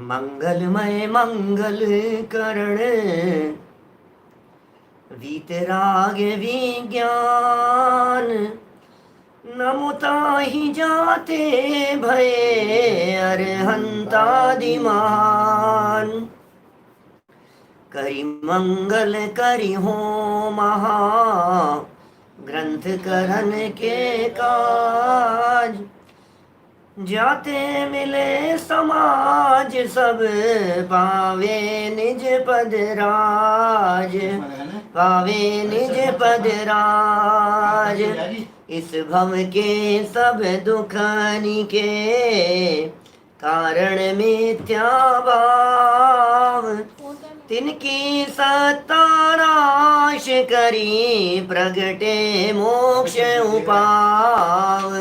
मंगलमय मंगल करण वीतराग विज्ञान नमुताहि जाते भये अरहंतादिमान करि मंगल करि हो महा ग्रंथ करन के काज जाते मिले समाज सब पावे निज पद राज पावे निज पद राज इस भव के सब दुखनि के कारण मिथ्या भाव तिनकी सत्ता नाश करी प्रगटे मोक्ष उपाव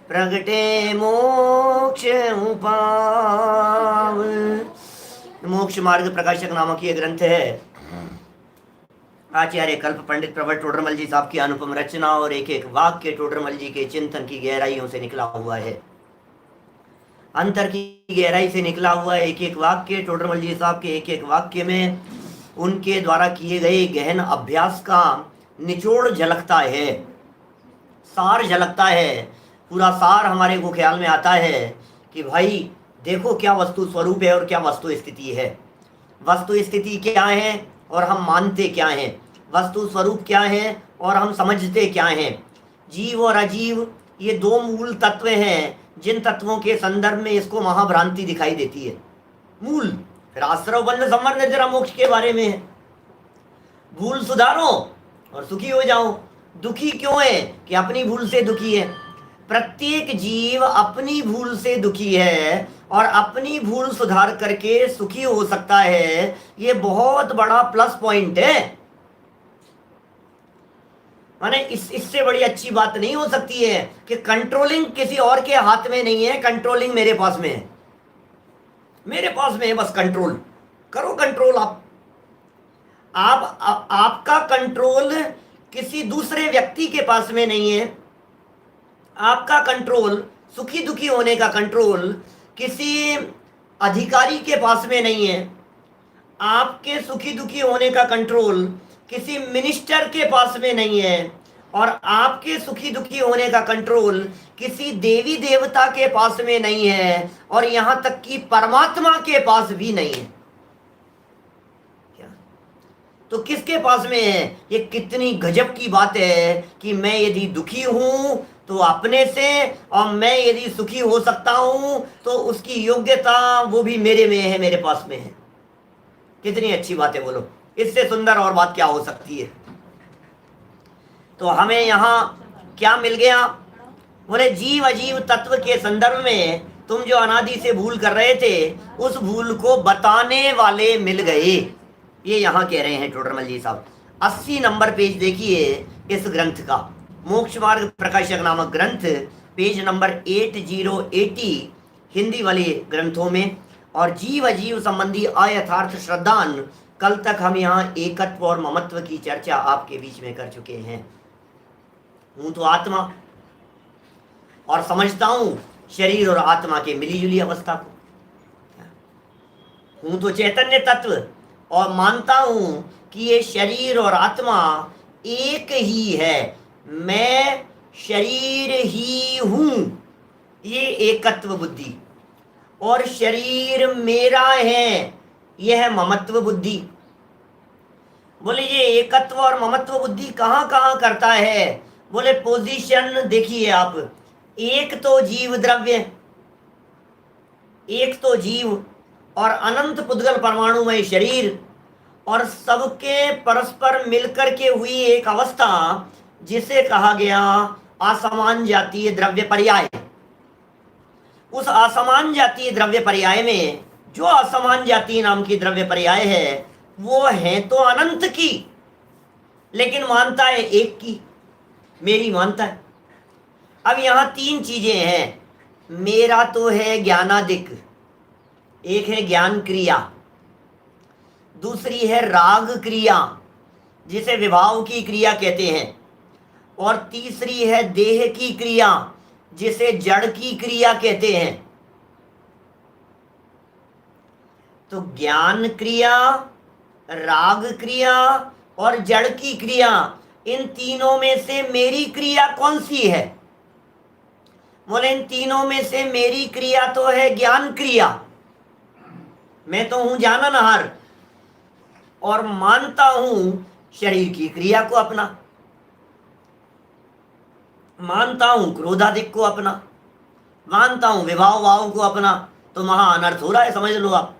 प्रगटे मोक्ष उपाव। मोक्ष मार्ग प्रकाशक नामक ये ग्रंथ है आचार्य कल्प पंडित प्रवर टोडरमल जी साहब की अनुपम रचना और एक एक वाक्य टोडरमल जी के चिंतन की गहराइयों से निकला हुआ है, अंतर की गहराई से निकला हुआ है। एक एक वाक्य टोडरमल जी साहब के एक एक वाक्य में उनके द्वारा किए गए गहन अभ्यास का निचोड़ झलकता है, सार झलकता है। पूरा सार हमारे को ख्याल में आता है कि भाई देखो क्या वस्तु स्वरूप है और क्या वस्तु स्थिति है। वस्तु स्थिति क्या है और हम मानते क्या हैं, वस्तु स्वरूप क्या है और हम समझते क्या हैं। जीव और अजीव ये दो मूल तत्व हैं जिन तत्वों के संदर्भ में इसको महाभ्रांति दिखाई देती है। मूल फिर आश्रव बंध संवरण जरा मोक्ष के बारे में है। भूल सुधारो और सुखी हो जाओ। दुखी क्यों है कि अपनी भूल से दुखी है। प्रत्येक जीव अपनी भूल से दुखी है और अपनी भूल सुधार करके सुखी हो सकता है। ये बहुत बड़ा प्लस पॉइंट है। माने इससे बड़ी अच्छी बात नहीं हो सकती है कि कंट्रोलिंग किसी और के हाथ में नहीं है, कंट्रोलिंग मेरे पास में है। मेरे पास में है, बस कंट्रोल करो। कंट्रोल आपका कंट्रोल किसी दूसरे व्यक्ति के पास में नहीं है। आपका कंट्रोल, सुखी दुखी होने का कंट्रोल किसी अधिकारी के पास में नहीं है। आपके सुखी दुखी होने का कंट्रोल किसी मिनिस्टर के पास में नहीं है और आपके सुखी दुखी होने का कंट्रोल किसी देवी देवता के पास में नहीं है और यहां तक कि परमात्मा के पास भी नहीं है। क्या तो किसके पास में है? ये कितनी गजब की बात है कि मैं यदि दुखी हूं तो अपने से, और मैं यदि सुखी हो सकता हूं तो उसकी योग्यता वो भी मेरे में है, मेरे पास में है। कितनी अच्छी बात है, बोलो इससे सुंदर और बात क्या हो सकती है। तो हमें यहाँ क्या मिल गया? बोले जीव अजीव तत्व के संदर्भ में तुम जो अनादि से भूल कर रहे थे उस भूल को बताने वाले मिल गए। ये यहाँ कह रहे हैं टोडरमल जी साहब। 80 नंबर पेज देखिए इस ग्रंथ का, मोक्ष मार्ग प्रकाशक नामक ग्रंथ, पेज नंबर 8080 हिंदी वाले ग्रंथों में। और जीव अजीव संबंधी अयथार्थ श्रद्धान कल तक हम यहाँ एकत्व और ममत्व की चर्चा आपके बीच में कर चुके हैं। हूं तो आत्मा और समझता हूं शरीर और आत्मा के मिलीजुली अवस्था को। हूं तो चैतन्य तत्व और मानता हूं कि ये शरीर और आत्मा एक ही है, मैं शरीर ही हूं। ये एकत्व बुद्धि। और शरीर मेरा है, यह है ममत्व बुद्धि। बोले ये एकत्व और ममत्व बुद्धि कहां कहां करता है? बोले पोजीशन देखिए आप। एक तो जीव द्रव्य, एक तो जीव और अनंत पुद्गल परमाणुमय शरीर और सबके परस्पर मिलकर के हुई एक अवस्था जिसे कहा गया असमान जातीय द्रव्य पर्याय। उस असमान जातीय द्रव्य पर्याय में जो असमान जातीय नाम की द्रव्य पर्याय है वो है तो अनंत की, लेकिन मानता है एक की, मेरी मानता है। अब यहां 3 चीजें हैं। मेरा तो है ज्ञानादिक, एक है ज्ञान क्रिया, दूसरी है राग क्रिया जिसे विभाव की क्रिया कहते हैं, और तीसरी है देह की क्रिया जिसे जड़ की क्रिया कहते हैं। तो ज्ञान क्रिया, राग क्रिया और जड़ की क्रिया, इन तीनों में से मेरी क्रिया कौन सी है? बोले इन तीनों में से मेरी क्रिया तो है ज्ञान क्रिया। मैं तो हूं जाननहार और मानता हूं शरीर की क्रिया को अपना, मानता हूं क्रोधादिक को अपना, मानता हूं विभाव भाव को अपना। तो महा अनर्थ हो रहा है, समझ लो आप।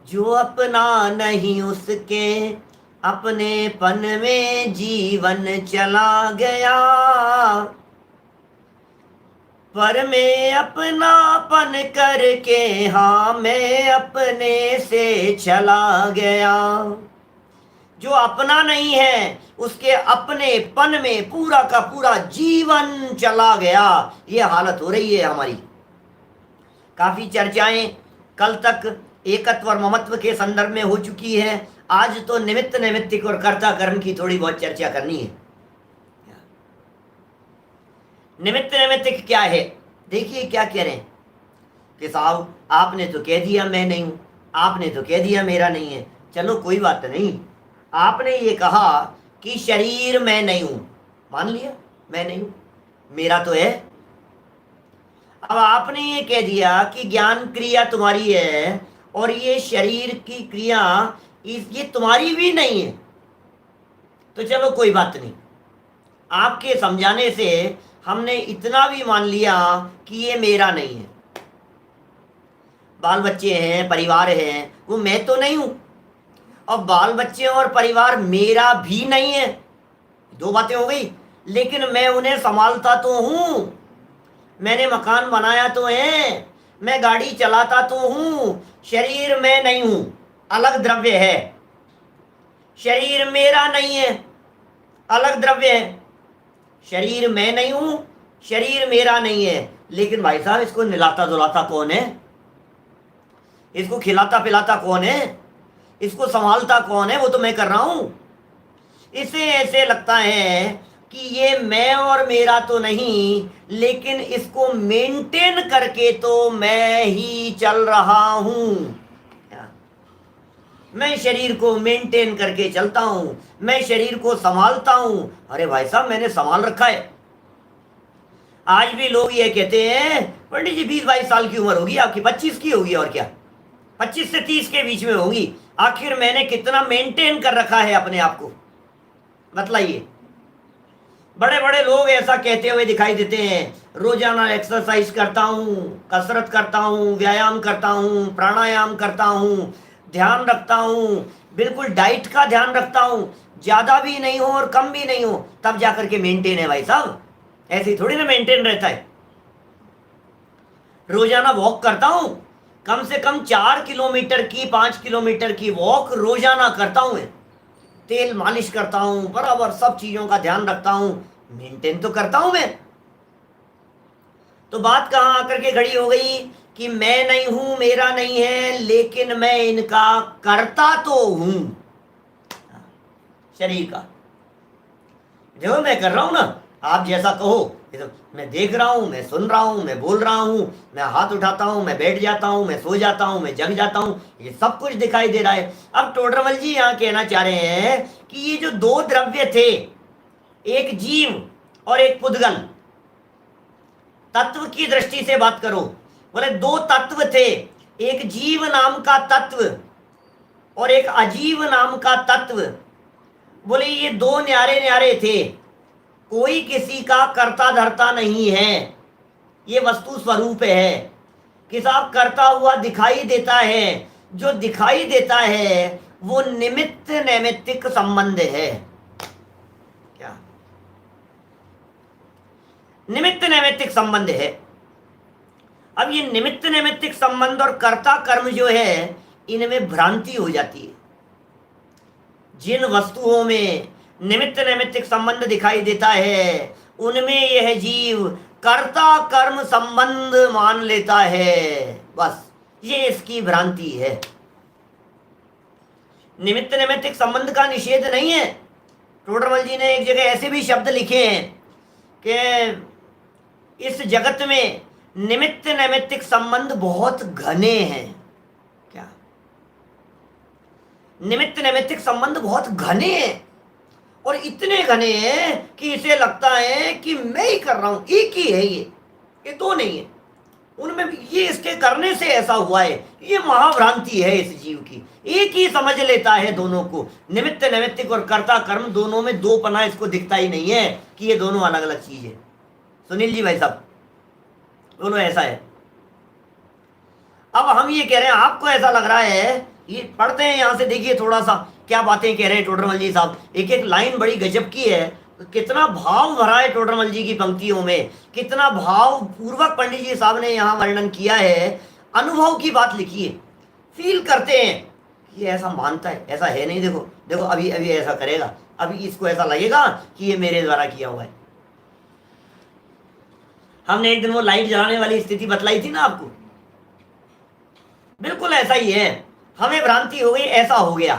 जो अपना नहीं उसके अपनेपन में जीवन चला गया, पर मैं अपनापन करके हाँ मैं अपने से चला गया। जो अपना नहीं है उसके अपनेपन में पूरा का पूरा जीवन चला गया। ये हालत हो रही है हमारी। काफी चर्चाएं कल तक एकत्व और ममत्व के संदर्भ में हो चुकी है। आज तो निमित्त नैमित्तिक और कर्ता कर्म की थोड़ी बहुत चर्चा करनी है। निमित्त नैमित्तिक क्या है? देखिए क्या कह रहे हैं कि साहब आपने तो कह दिया मैं नहीं हूं, आपने तो कह दिया मेरा नहीं है। चलो कोई बात नहीं, आपने ये कहा कि शरीर मैं नहीं हूं, मान लिया मैं नहीं हूं, मेरा तो है। अब आपने ये कह दिया कि ज्ञान क्रिया तुम्हारी है और ये शरीर की क्रिया ये तुम्हारी भी नहीं है। तो चलो कोई बात नहीं, आपके समझाने से हमने इतना भी मान लिया कि ये मेरा नहीं है। बाल बच्चे हैं, परिवार है, वो मैं तो नहीं हूं, और बाल बच्चे और परिवार मेरा भी नहीं है। दो बातें हो गई। लेकिन मैं उन्हें संभालता तो हूं, मैंने मकान बनाया तो है, मैं गाड़ी चलाता तो हूं। शरीर मैं नहीं हूं, अलग द्रव्य है। शरीर मेरा नहीं है, अलग द्रव्य है। शरीर मैं नहीं हूं, शरीर मेरा नहीं है। लेकिन भाई साहब इसको नहलाता धुलाता कौन है? इसको खिलाता पिलाता कौन है? इसको संभालता कौन है? वो तो मैं कर रहा हूं। इसे ऐसे लगता है कि ये मैं और मेरा तो नहीं, लेकिन इसको मेंटेन करके तो मैं ही चल रहा हूं। मैं शरीर को मेंटेन करके चलता हूं, मैं शरीर को संभालता हूं। अरे भाई साहब मैंने संभाल रखा है। आज भी लोग ये कहते हैं पंडित जी 20-22 साल की उम्र होगी आपकी, 25 की होगी और क्या, 25 से 30 के बीच में होगी। आखिर मैंने कितना मेंटेन कर रखा है अपने आप को, बतलाइए। बड़े बड़े लोग ऐसा कहते हुए दिखाई देते हैं, रोजाना एक्सरसाइज करता हूं, कसरत करता हूं, व्यायाम करता हूं, प्राणायाम करता हूं, ध्यान रखता हूं, बिल्कुल डाइट का ध्यान रखता हूं, ज्यादा भी नहीं हो और कम भी नहीं हो, तब जाकर के मेंटेन है। भाई साहब ऐसे ही थोड़ी ना मेंटेन रहता है। रोजाना वॉक करता हूं, कम से कम 4 किलोमीटर की 5 किलोमीटर की वॉक रोजाना करता हूं। तेल मालिश करता हूं, बराबर सब चीजों का ध्यान रखता हूं, मेंटेन तो करता हूं मैं। तो बात कहां आकर के खड़ी हो गई कि मैं नहीं हूं, मेरा नहीं है, लेकिन मैं इनका करता तो हूं, शरीर का। जो मैं कर रहा हूं ना, आप जैसा कहो, तो मैं देख रहा हूं, मैं सुन रहा हूं, मैं बोल रहा हूं, मैं हाथ उठाता हूं, मैं बैठ जाता हूं, मैं सो जाता हूं, मैं जग जाता हूं, ये सब कुछ दिखाई दे रहा है। अब टोडरमल जी यहां कहना चाह रहे हैं कि ये जो दो द्रव्य थे, एक जीव और एक पुद्गल, तत्व की दृष्टि से बात करो, बोले दो तत्व थे, एक जीव नाम का तत्व और एक अजीव नाम का तत्व। बोले ये दो न्यारे न्यारे थे, कोई किसी का कर्ता धर्ता नहीं है, ये वस्तु स्वरूप है। कि साहब करता हुआ दिखाई देता है, जो दिखाई देता है वो निमित्त नैमित्तिक संबंध है। क्या निमित्त नैमित्तिक संबंध है? अब ये निमित्त नैमित्तिक संबंध और कर्ता कर्म जो है, इनमें भ्रांति हो जाती है। जिन वस्तुओं में निमित्त नैमित्तिक संबंध दिखाई देता है, उनमें यह जीव कर्ता कर्म संबंध मान लेता है। बस ये इसकी भ्रांति है। निमित्त नैमित्तिक संबंध का निषेध नहीं है। टोडरमल जी ने एक जगह ऐसे भी शब्द लिखे हैं कि इस जगत में निमित्त नैमित्तिक संबंध बहुत घने हैं। क्या निमित्त नैमित्तिक संबंध बहुत घने हैं, और इतने घने हैं कि इसे लगता है कि मैं ही कर रहा हूं, एक ही है ये दो नहीं है। उनमें ये इसके करने से ऐसा हुआ है, ये महाभ्रांति है इस जीव की। एक ही समझ लेता है दोनों को, निमित्त नैमित्तिक और कर्ता कर्म दोनों में दो पना इसको दिखता ही नहीं है कि ये दोनों अलग अलग चीज है। सुनील जी भाई साहब बोलो, ऐसा है। अब हम ये कह रहे हैं, आपको ऐसा लग रहा है, ये पढ़ते हैं यहां से, देखिए थोड़ा सा क्या बातें कह रहे हैं टोडरमल जी साहब। एक एक लाइन बड़ी गजब की है, कितना भाव भरा है टोडरमल जी की पंक्तियों में, कितना भाव पूर्वक पंडित जी साहब ने यहाँ वर्णन किया है। अनुभव की बात लिखी है, फील करते हैं ये ऐसा मानता है, ऐसा है नहीं। देखो देखो, अभी अभी ऐसा करेगा, अभी इसको ऐसा लगेगा कि ये मेरे द्वारा किया हुआ है। हमने एक दिन वो लाइट जलाने वाली स्थिति बतलाई थी ना आपको, बिल्कुल ऐसा ही है। हमें भ्रांति हो गई, ऐसा हो गया।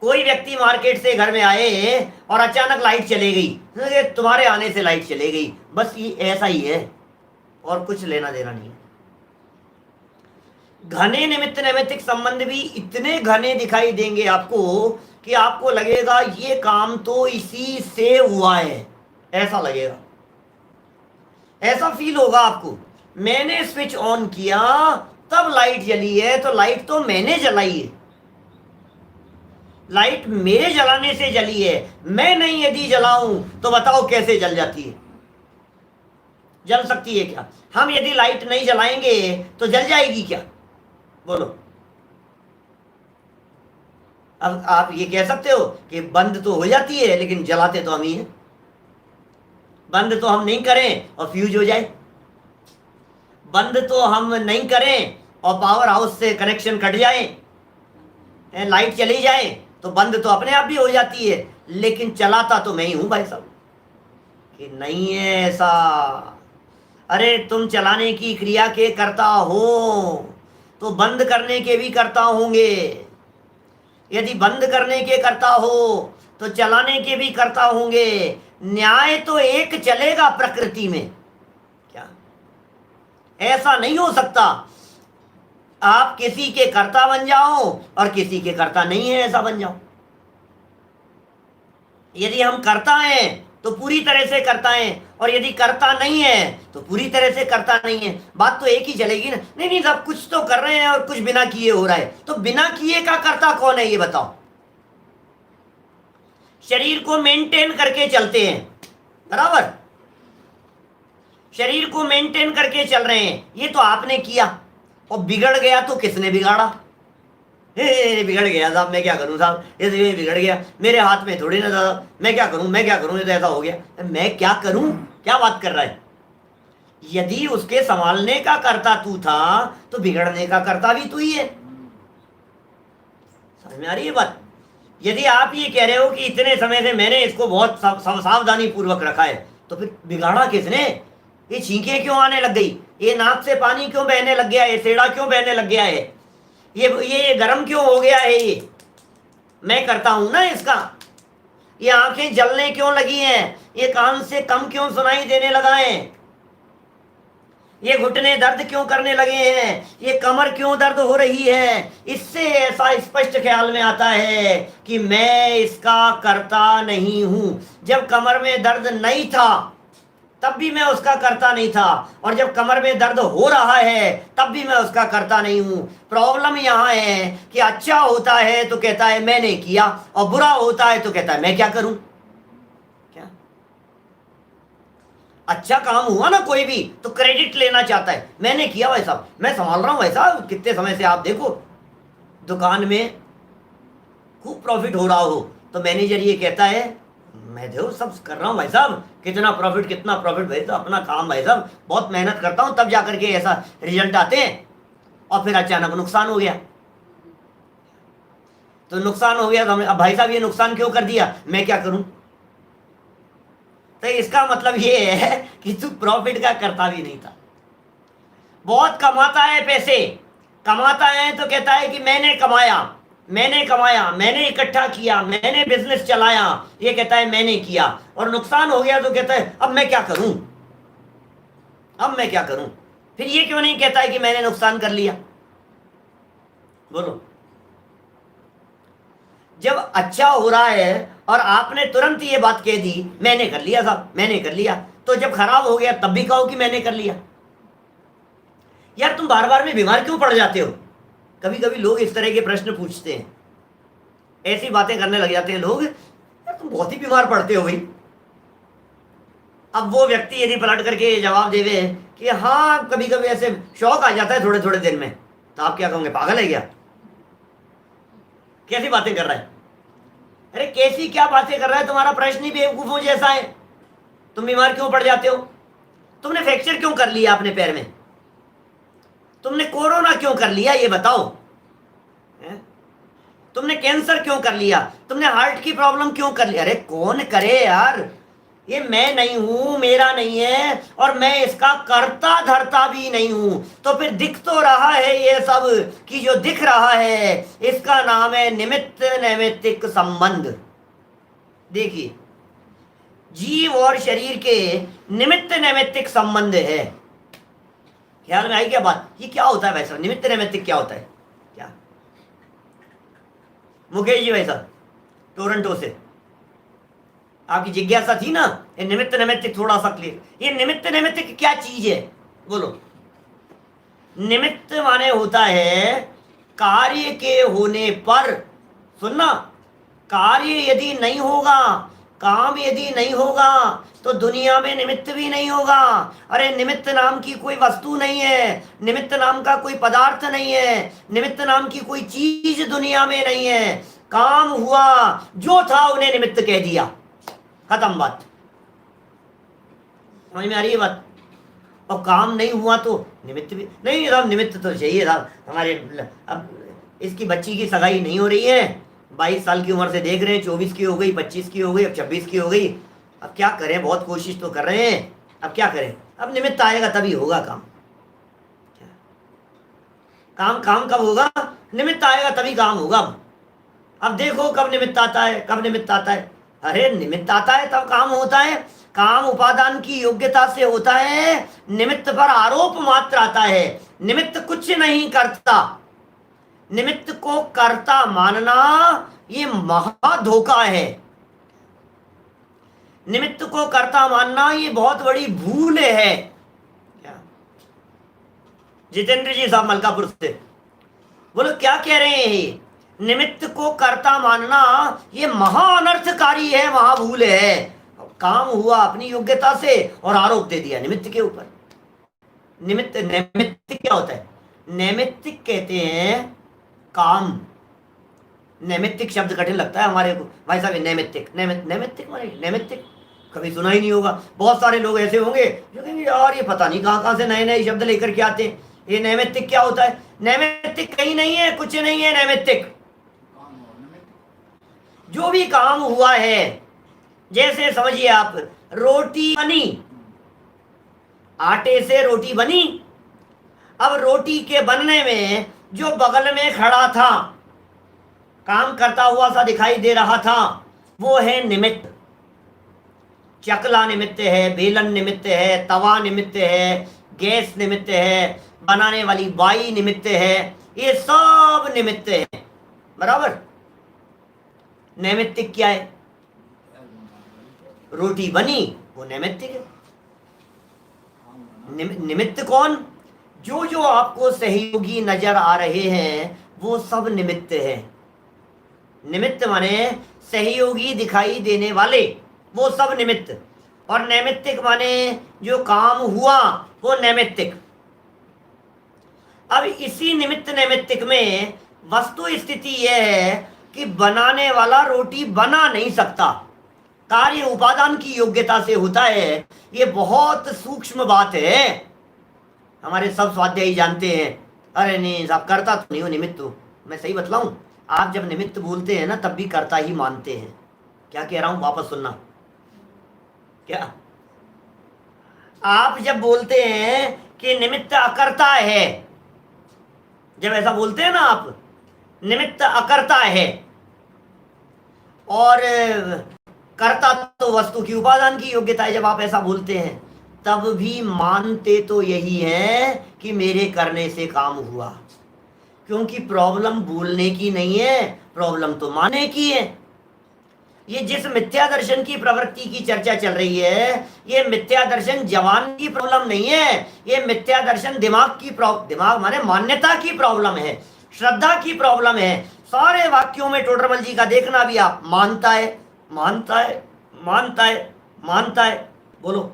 कोई व्यक्ति मार्केट से घर में आए और अचानक लाइट चले गई, तुम्हारे आने से लाइट चले गई, बस ये ऐसा ही है, और कुछ लेना देना नहीं है। घने निमित्त नैमित्तिक संबंध भी इतने घने दिखाई देंगे आपको कि आपको लगेगा ये काम तो इसी से हुआ है, ऐसा लगेगा, ऐसा फील होगा आपको। मैंने स्विच ऑन किया तब लाइट जली है, तो लाइट तो मैंने जलाई है, लाइट मेरे जलाने से जली है। मैं नहीं यदि जलाऊं तो बताओ कैसे जल जाती है, जल सकती है क्या? हम यदि लाइट नहीं जलाएंगे तो जल जाएगी क्या? बोलो। अब आप ये कह सकते हो कि बंद तो हो जाती है लेकिन जलाते तो हम ही हैं। बंद तो हम नहीं करें और फ्यूज हो जाए, बंद तो हम नहीं करें और पावर हाउस से कनेक्शन कट जाए, लाइट चली जाए, तो बंद तो अपने आप भी हो जाती है, लेकिन चलाता तो मैं ही हूं भाई साहब। कि नहीं है ऐसा। अरे तुम चलाने की क्रिया के करता हो तो बंद करने के भी करता होंगे। यदि बंद करने के करता हो तो चलाने के भी करता होंगे। न्याय तो एक चलेगा प्रकृति में, क्या ऐसा नहीं हो सकता आप किसी के कर्ता बन जाओ और किसी के कर्ता नहीं है ऐसा बन जाओ। यदि हम कर्ता हैं तो पूरी तरह से करता है, और यदि करता नहीं है तो पूरी तरह से करता नहीं है। बात तो एक ही चलेगी ना। नहीं नहीं साहब, कुछ तो कर रहे हैं और कुछ बिना किए हो रहा है, तो बिना किए का करता कौन है ये बताओ। शरीर को मेंटेन करके चलते हैं, बराबर, शरीर को मेंटेन करके चल रहे हैं, ये तो आपने किया, और बिगड़ गया तो किसने बिगाड़ा? बिगड़ गया साहब, मैं क्या करूं साहब, ये बिगड़ गया, मेरे हाथ में थोड़ी ना साहब, मैं क्या करूं, मैं क्या करूं, ये तो ऐसा हो गया। मैं क्या करूं, क्या बात कर रहा है? यदि उसके संभालने का कर्ता तू था तो बिगड़ने का कर्ता भी तू ही है। समझ में आ रही है बात? यदि आप ये कह रहे हो कि इतने समय से मैंने इसको बहुत सावधानी पूर्वक रखा है, तो फिर बिगाड़ा किसने? ये छींके क्यों आने लग गई, ये नाक से पानी क्यों बहने लग गया, ये सेड़ा क्यों बहने लग गया है, ये गर्म क्यों हो गया है, ये मैं करता हूं ना इसका। ये आंखें जलने क्यों लगी हैं, ये कान से कम क्यों सुनाई देने लगा है, ये घुटने दर्द क्यों करने लगे हैं, ये कमर क्यों दर्द हो रही है। इससे ऐसा स्पष्ट ख्याल में आता है कि मैं इसका करता नहीं हूं। जब कमर में दर्द नहीं था तब भी मैं उसका करता नहीं था, और जब कमर में दर्द हो रहा है तब भी मैं उसका करता नहीं हूं। प्रॉब्लम यहां है कि अच्छा होता है तो कहता है मैंने किया, और बुरा होता है तो कहता है मैं क्या करूं। क्या अच्छा काम हुआ ना कोई भी तो क्रेडिट लेना चाहता है, मैंने किया भाई साहब, मैं संभाल रहा हूं भाई साहब, कितने समय से आप देखो दुकान में खूब प्रॉफिट हो रहा हो तो मैनेजर ये कहता है मैं देखो सब कर रहा हूँ भाई साहब, कितना प्रॉफिट भाई साहब, अपना काम भाई साहब, बहुत मेहनत करता हूँ, तब जाकर के ऐसा रिजल्ट आते हैं। और फिर अचानक नुकसान हो गया, तो नुकसान हो गया तो हमने, अब भाई साहब ये नुकसान क्यों कर दिया, मैं क्या करूं। तो इसका मतलब ये है कि तू प्रॉफिट का करता भी नहीं था। बहुत कमाता है, पैसे कमाता है तो कहता है कि मैंने कमाया, मैंने इकट्ठा किया, मैंने बिजनेस चलाया, ये कहता है मैंने किया, और नुकसान हो गया तो कहता है अब मैं क्या करूं, अब मैं क्या करूं। फिर ये क्यों नहीं कहता है कि मैंने नुकसान कर लिया? बोलो। जब अच्छा हो रहा है और आपने तुरंत ये बात कह दी, मैंने कर लिया साहब, मैंने कर लिया, तो जब खराब हो गया तब भी कहो कि मैंने कर लिया। यार तुम बार बार में बीमार क्यों पड़ जाते हो? कभी कभी लोग इस तरह के प्रश्न पूछते हैं, ऐसी बातें करने लग जाते हैं लोग, यार तुम बहुत ही बीमार पड़ते हो भाई। अब वो व्यक्ति यदि पलट करके जवाब देवे कि हाँ कभी कभी ऐसे शौक आ जाता है थोड़े थोड़े दिन में, तो आप क्या कहोगे, पागल है क्या? कैसी बातें कर रहा है? अरे कैसी क्या बातें कर रहा है, तुम्हारा प्रश्न ही बेवकूफों जैसा है। तुम बीमार क्यों पड़ जाते हो? तुमने फ्रैक्चर क्यों कर लिया अपने पैर में? तुमने कोरोना क्यों कर लिया ये बताओ? तुमने कैंसर क्यों कर लिया? तुमने हार्ट की प्रॉब्लम क्यों कर लिया? अरे कौन करे यार, ये मैं नहीं हूं, मेरा नहीं है, और मैं इसका करता धरता भी नहीं हूं। तो फिर दिख तो रहा है ये सब, कि जो दिख रहा है इसका नाम है निमित्त नैमित्तिक संबंध। देखिए, जीव और शरीर के निमित्त नैमित्तिक संबंध है। ख्याल में आई क्या बात? ये क्या होता है भाई साहब, निमित्त नैमित्तिक क्या होता है? क्या मुकेश जी भाई साहब टोरंटो से, आपकी जिज्ञासा थी ना, ये निमित्त नैमित्तिक थोड़ा सा क्लियर, ये निमित्त नैमित्तिक क्या चीज है बोलो? निमित्त माने होता है कार्य के होने पर, सुनना, कार्य यदि नहीं होगा, काम यदि नहीं होगा, तो दुनिया में निमित्त भी नहीं होगा। अरे निमित्त नाम की कोई वस्तु नहीं है, निमित्त नाम का कोई पदार्थ नहीं है, निमित्त नाम की कोई चीज दुनिया में नहीं है। काम हुआ, जो था उन्हें निमित्त कह दिया, खत्म बात। समझ में आ रही है बात? और काम नहीं हुआ तो निमित्त भी नहीं, साहब निमित्त तो चाहिए साहब हमारे। अब इसकी बच्ची की सगाई नहीं हो रही है, 22 साल की उम्र से देख रहे हैं, 24 की हो गई, 25 की हो गई, अब 26 की हो गई। अब क्या करें, बहुत कोशिश तो कर रहे हैं, अब क्या करें? अब निमित्त आएगा तभी होगा काम। काम काम कब होगा? निमित्त आएगा तभी काम होगा। अब देखो कब निमित्त आता है, कब निमित्त आता है। अरे निमित्त आता है तब काम होता है। काम उपादान की योग्यता से होता है, निमित्त पर आरोप मात्र आता है। निमित्त कुछ नहीं करता, निमित्त को कर्ता मानना ये महा धोखा है। निमित्त को कर्ता मानना ये बहुत बड़ी भूल है। जितेंद्र जी साहब मलकापुर से, बोलो क्या कह रहे हैं? निमित्त को कर्ता मानना ये महा अनर्थकारी है, महाभूल है। काम हुआ अपनी योग्यता से और आरोप दे दिया निमित्त के ऊपर। निमित्त, नैमित्तिक क्या होता है? नैमित्तिक कहते हैं काम। नैमित्तिक शब्द कठिन लगता है हमारे को भाई साहब। नैमित्तिक, नैमित्तिक माने नैमित्तिक कभी सुना ही नहीं होगा। बहुत सारे लोग ऐसे होंगे जो कहेंगे यार ये पता नहीं कहाँ कहाँ से नए नए शब्द लेकर के आते हैं। ये नैमित्तिक क्या होता है? नैमित्तिक कहीं नहीं है, कुछ नहीं है। नैमित्तिक जो भी काम हुआ है, जैसे समझिए आप, रोटी बनी, आटे से रोटी बनी। अब रोटी के बनने में जो बगल में खड़ा था, काम करता हुआ सा दिखाई दे रहा था, वो है निमित्त। चकला निमित्त है, बेलन निमित्त है, तवा निमित्त है, गैस निमित्त है, बनाने वाली बाई निमित्त है, ये सब निमित्त है। बराबर? नैमित्तिक क्या है? रोटी बनी, वो नैमित्तिक है। निमित्त कौन? जो जो आपको सहयोगी नजर आ रहे हैं वो सब निमित्त है। निमित्त माने सहयोगी दिखाई देने वाले, वो सब निमित्त। और नैमित्तिक माने जो काम हुआ वो नैमित्तिक। अब इसी निमित्त नैमित्तिक में वस्तु स्थिति यह है कि बनाने वाला रोटी बना नहीं सकता, कार्य उपादान की योग्यता से होता है। ये बहुत सूक्ष्म बात है, हमारे सब स्वाध्यायी जानते हैं। अरे नहीं साहब करता तो नहीं हो, निमित्त हो। मैं सही बतलाऊं, आप जब निमित्त बोलते हैं ना तब भी कर्ता ही मानते हैं। क्या कह रहा हूं वापस सुनना। क्या आप जब बोलते हैं कि निमित्त अकर्ता है, जब ऐसा बोलते हैं ना आप, निमित्त अकर्ता है और कर्ता तो वस्तु की उपादान की योग्यता है, जब आप ऐसा बोलते हैं तब भी मानते तो यही है कि मेरे करने से काम हुआ। क्योंकि प्रॉब्लम भूलने की नहीं है, प्रॉब्लम तो मानने की है। ये जिस मिथ्या दर्शन की प्रवृत्ति की चर्चा चल रही है, ये मिथ्या दर्शन जवान की प्रॉब्लम नहीं है, ये मिथ्या दर्शन दिमाग की दिमाग माने मान्यता की प्रॉब्लम है, श्रद्धा की प्रॉब्लम है। सारे वाक्यों में टोडरमल जी का देखना भी आप, मानता है मानता है मानता है मानता है, बोलो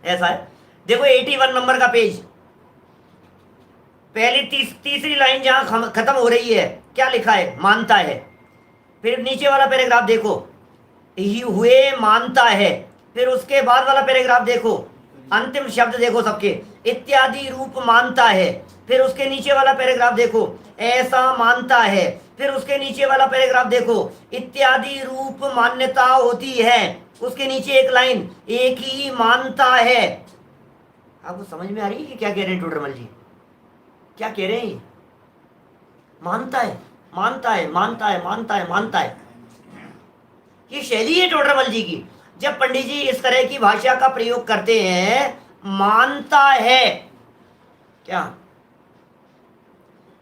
ऐसा है। देखो 81 नंबर का पेज, पहली तीसरी लाइन जहां खत्म हो रही है, क्या लिखा है? मानता है। फिर नीचे वाला पैराग्राफ देखो, हुए मानता है। फिर उसके बाद वाला पैराग्राफ देखो, अंतिम शब्द देखो सबके, इत्यादि रूप मानता है। फिर उसके नीचे वाला पैराग्राफ देखो, ऐसा मानता है। फिर उसके नीचे वाला पैराग्राफ देखो, इत्यादि रूप मान्यता होती है। उसके नीचे एक लाइन, एक ही मानता है। आपको समझ में आ रही है कि क्या कह रहे हैं टोडरमल जी? क्या कह रहे हैं? मानता है मानता है मानता है मानता है मानता है, ये शैली है टोडरमल जी की। जब पंडित जी इस तरह की भाषा का प्रयोग करते हैं, मानता है, क्या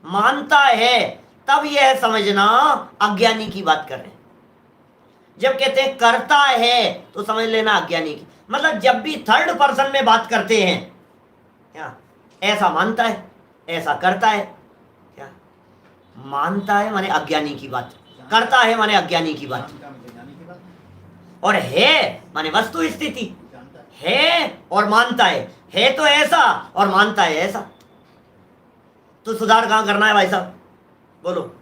मानता है, तब यह समझना अज्ञानी की बात कर रहे हैं। जब कहते हैं करता है, तो समझ लेना अज्ञानी की। मतलब जब भी थर्ड पर्सन में बात करते हैं, क्या ऐसा मानता है, ऐसा करता है, क्या मानता है माने अज्ञानी की बात, करता है माने अज्ञानी की बात, और है माने वस्तु स्थिति है और मानता है तो ऐसा और मानता है ऐसा। तो सुधार कहां करना है भाई साहब, बोलो?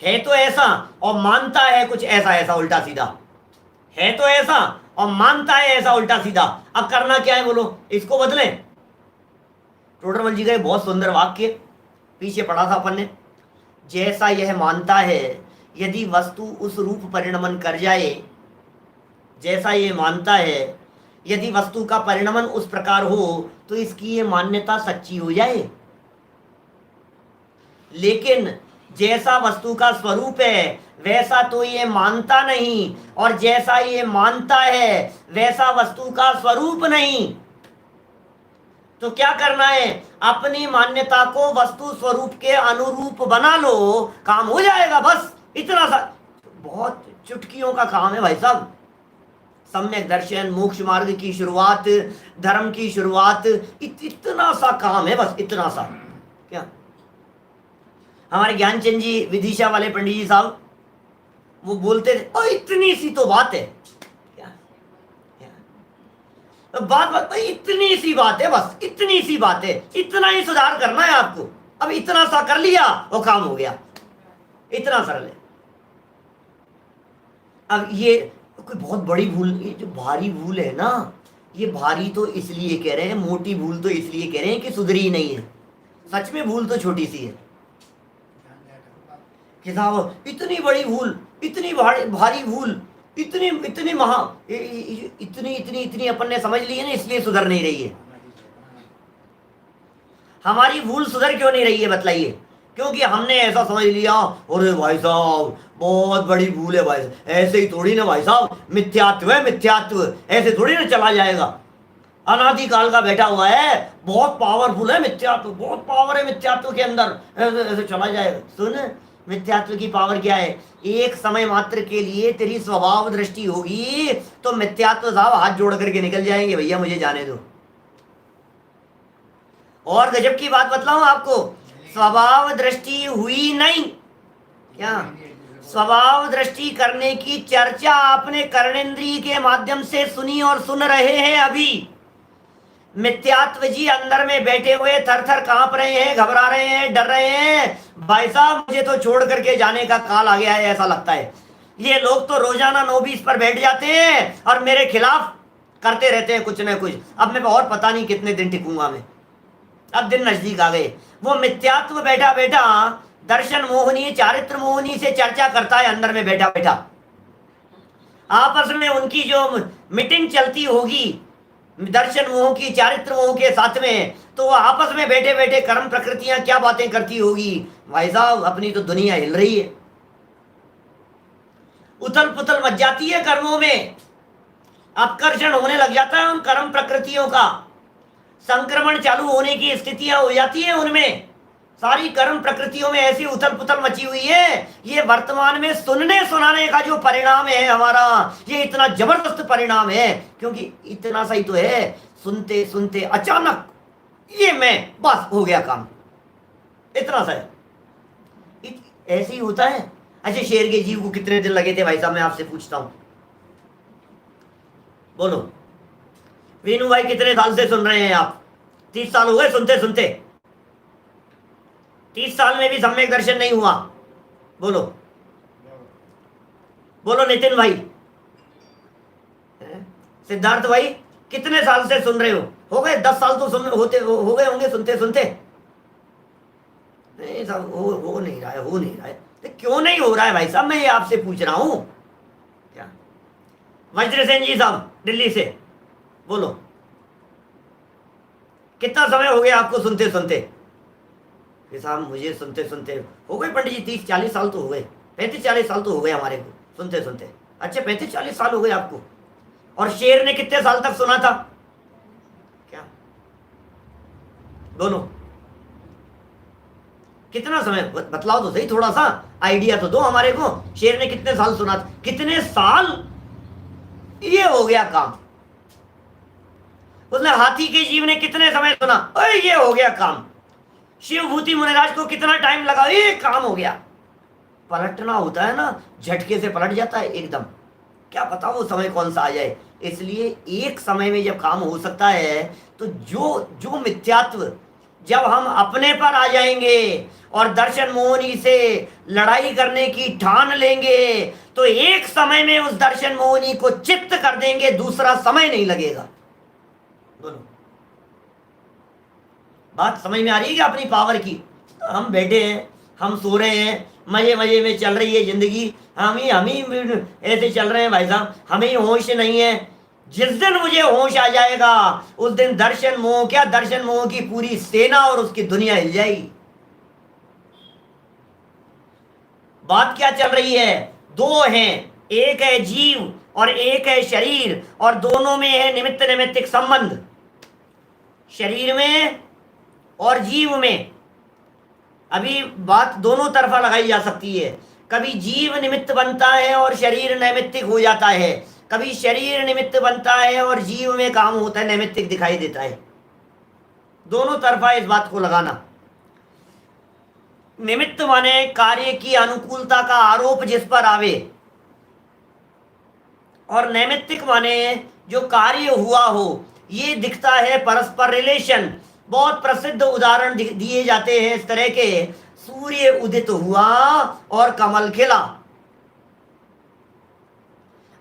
है तो ऐसा और मानता है कुछ ऐसा ऐसा उल्टा सीधा, है तो ऐसा और मानता है ऐसा उल्टा सीधा। अब करना क्या है, बोलो? इसको बदलें। टोडरमल जी का बहुत सुंदर वाक्य पीछे पढ़ा था अपन ने, जैसा यह मानता है यदि वस्तु उस रूप परिणमन कर जाए, जैसा ये मानता है यदि वस्तु का परिणमन उस प्रकार हो तो इसकी ये मान्यता सच्ची हो जाए। लेकिन जैसा वस्तु का स्वरूप है वैसा तो ये मानता नहीं, और जैसा ये मानता है वैसा वस्तु का स्वरूप नहीं। तो क्या करना है? अपनी मान्यता को वस्तु स्वरूप के अनुरूप बना लो, काम हो जाएगा। बस इतना सा, बहुत चुटकियों का काम है भाई साहब। सम्यक दर्शन, मोक्ष मार्ग की शुरुआत, धर्म की शुरुआत, इतना सा काम है, बस इतना सा। क्या हमारे ज्ञानचंद जी विदिशा वाले पंडित जी साहब, वो बोलते थे इतनी सी तो बात है, क्या बात इतनी सी बात है, बस इतनी सी बात है, इतना ही सुधार करना है आपको। अब इतना सा कर लिया वो काम हो गया, इतना सरल है। अब ये कोई बहुत बड़ी भूल, ये जो भारी भूल है ना, ये भारी तो इसलिए कह रहे हैं, मोटी भूल तो इसलिए कह रहे हैं कि सुधरी ही नहीं है। सच में भूल तो छोटी सी है कि साहब इतनी बड़ी भूल, इतनी भारी भूल, इतनी इतनी इतनी इतनी इतनी अपन ने समझ ली है ना, इसलिए सुधर नहीं रही है। हमारी भूल सुधर क्यों नहीं रही है बतलाइए? क्योंकि हमने ऐसा समझ लिया, अरे भाई साहब बहुत बड़ी भूल है भाई, ऐसे ही थोड़ी ना भाई साहब, मिथ्यात्व है मिथ्यात्व, ऐसे थोड़ी ना चला जाएगा। अनादि काल का बैठा हुआ है, बहुत पावरफुल है मिथ्यात्व, बहुत पावर है मिथ्यात्व के अंदर, ऐसे ऐसे चला जाएगा। सुन, मिथ्यात्व की पावर क्या है? एक समय मात्र के लिए तेरी स्वभाव दृष्टि होगी तो मिथ्यात्व साहब हाथ जोड़ करके निकल जाएंगे, भैया मुझे जाने दो। और गजब की बात बतलाऊं आपको, स्वभाव दृष्टि हुई नहीं, क्या स्वभाव दृष्टि करने की चर्चा आपने कर्णेंद्रिय के माध्यम से सुनी और सुन रहे हैं। अभी मिथ्यात्व जी अंदर में बैठे हुए थर थर कांप रहे हैं, घबरा रहे हैं, डर रहे हैं। भाई साहब मुझे तो छोड़ करके जाने का काल आ गया है ऐसा लगता है। ये लोग तो रोजाना 9-20 पर बैठ जाते हैं और मेरे खिलाफ करते रहते हैं कुछ न कुछ। अब मैं और पता नहीं कितने दिन टिकूंगा मैं, अब दिन नजदीक आ गए। वो मिथ्यात्व बैठा बैठा दर्शन मोहनी, चारित्र मोहनी से चर्चा करता है अंदर में बैठा बैठा। आपस में उनकी जो मीटिंग चलती होगी दर्शन मोह की, चारित्र मोह के साथ में, तो वो आपस में बैठे बैठे कर्म प्रकृतियां क्या बातें करती होगी भाई साहब। अपनी तो दुनिया हिल रही है, उथल पुथल मच जाती है कर्मों में, अपकर्षण होने लग जाता है उन कर्म प्रकृतियों का, संक्रमण चालू होने की स्थितियां हो जाती है उनमें, सारी कर्म प्रकृतियों में ऐसी उथल पुथल मची हुई है। ये वर्तमान में सुनने सुनाने का जो परिणाम है हमारा, ये इतना जबरदस्त परिणाम है, क्योंकि इतना सही तो है, सुनते सुनते अचानक ये मैं बस हो गया काम, इतना सा है। ऐसे ही होता है। अच्छा, शेर के जीव को कितने दिन लगे थे भाई साहब, मैं आपसे पूछता हूं, बोलो। वीनू भाई कितने साल से सुन रहे हैं आप? 30 साल हो गए सुनते सुनते। 30 साल में भी सम्यक दर्शन नहीं हुआ? बोलो बोलो नितिन भाई। सिद्धार्थ भाई कितने साल से सुन रहे हो गए 10 साल तो सुन होते हो गए होंगे सुनते सुनते। नहीं साहब, हो नहीं रहा है, हो नहीं रहा है। तो क्यों नहीं हो रहा है भाई साहब, मैं ये आपसे पूछ रहा हूं। क्या वज्रसेन जी साहब दिल्ली से, बोलो कितना समय हो गया आपको सुनते सुनते? साहब मुझे सुनते सुनते हो गए पंडित जी 30-40 साल तो हो गए, 35-40 साल तो हो गए हमारे को सुनते सुनते। अच्छा, 35-40 साल हो गए आपको। और शेर ने कितने साल तक सुना था? क्या दोनों कितना समय बतलाओ तो सही, थोड़ा सा आइडिया तो दो हमारे को। शेर ने कितने साल सुना था? कितने साल ये हो गया काम। उसने हाथी के जीव ने कितने समय सुना, अरे ये हो गया काम। शिवभूति मुनिराज को कितना टाइम लगा, ये काम हो गया। पलटना होता है ना, झटके से पलट जाता है एकदम, क्या पता वो समय कौन सा आ जाए। इसलिए एक समय में जब काम हो सकता है, तो जो मिथ्यात्व जब हम अपने पर आ जाएंगे और दर्शन मोहनी से लड़ाई करने की ठान लेंगे, तो एक समय में उस दर्शन मोहनी को चित्त कर देंगे, दूसरा समय नहीं लगेगा। बोलो बात समझ में आ रही है क्या अपनी पावर की? हम बैठे हैं, हम सो रहे हैं, मजे मजे में चल रही है जिंदगी, हम ही ऐसे चल रहे हैं भाई साहब, हमें ही होश नहीं है। जिस दिन मुझे होश आ जाएगा, उस दिन दर्शन मोह क्या, दर्शन मोह की पूरी सेना और उसकी दुनिया हिल जाएगी। बात क्या चल रही है? दो हैं, एक है जीव और एक है शरीर, और दोनों में है निमित्त नैमित्तिक संबंध। शरीर में और जीव में अभी बात दोनों तरफा लगाई जा सकती है। कभी जीव निमित्त बनता है और शरीर नैमित्तिक हो जाता है, कभी शरीर निमित्त बनता है और जीव में काम होता है, नैमित्तिक दिखाई देता है। दोनों तरफा इस बात को लगाना। निमित्त माने कार्य की अनुकूलता का आरोप जिस पर आवे, और नैमित्तिक माने जो कार्य हुआ हो, ये दिखता है परस्पर रिलेशन। बहुत प्रसिद्ध उदाहरण दिए जाते हैं इस तरह के। सूर्य उदित हुआ और कमल खिला।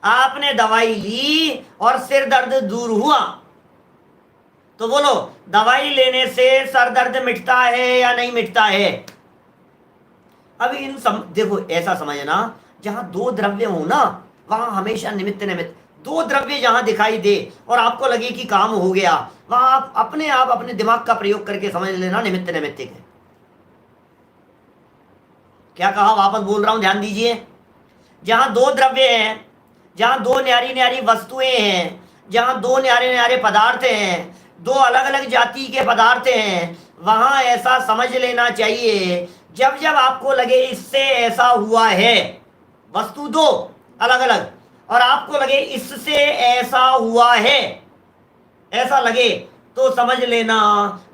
आपने दवाई ली और सिर दर्द दूर हुआ, तो बोलो दवाई लेने से सर दर्द मिटता है या नहीं मिटता है? अभी देखो ऐसा समझना, जहां दो द्रव्य हो ना, वहां हमेशा निमित्त निमित्त। दो द्रव्य जहां दिखाई दे और आपको लगे कि काम हो गया, वहां आप अपने दिमाग का प्रयोग करके समझ लेना निमित्त नैमित्तिक है। क्या कहा, वापस बोल रहा हूं, ध्यान दीजिए। जहां दो द्रव्य हैं, जहां दो न्यारी न्यारी वस्तुएं हैं, जहां दो न्यारे न्यारे पदार्थ हैं, दो अलग अलग जाति के पदार्थ हैं, वहां ऐसा समझ लेना चाहिए, जब जब आपको लगे इससे ऐसा हुआ है, वस्तु दो अलग अलग, और आपको लगे इससे ऐसा हुआ है, ऐसा लगे, तो समझ लेना